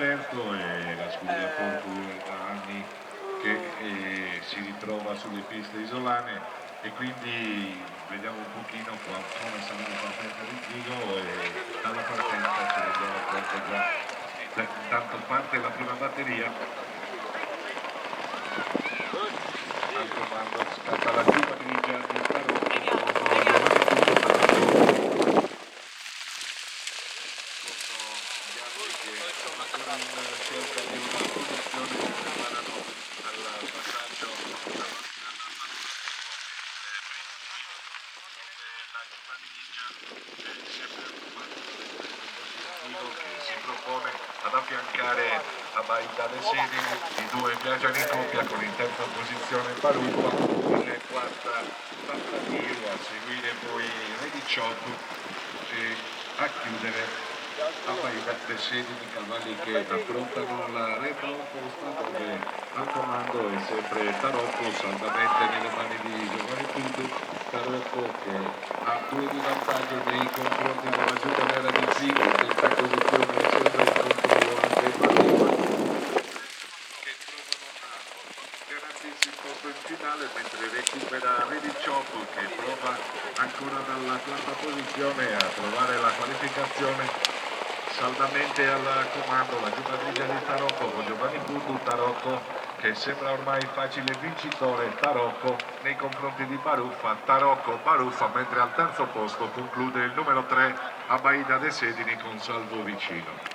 Certo, è la scuderia Fortuna da anni che si ritrova sulle piste isolane e quindi vediamo un pochino come sarà la partenza di Zigo e dalla partenza ci rendiamo conto già. Intanto parte la prima batteria, al comando scatta la Giuba grigia di che si propone ad affiancare a Baita De Sedini, i due viaggiano in coppia con in terza posizione Baruffa, in quarta Battaglio, a seguire poi Rediciov e a chiudere a Baita De Sedini, cavalli che affrontano la retro opposta dove al comando è sempre Tarocco, saldamente nelle mani di Giovanni Pinto. Tarocco che ha 2 di vantaggio nei confronti della giunta nera di Zigo, in questa posizione è sempre il controllo anche Baruffa, che provano a garantirsi il posto in finale, mentre recupera Rediciov che prova ancora dalla quarta posizione a trovare la qualificazione. Saldamente al comando la giunta grigia di Tarocco con Giovanni Putu, Tarocco che sembra ormai facile vincitore, Tarocco nei confronti di Baruffa, Tarocco, Baruffa, mentre al terzo posto conclude il numero 3 Abaida De Sedini con Salvo Vicino.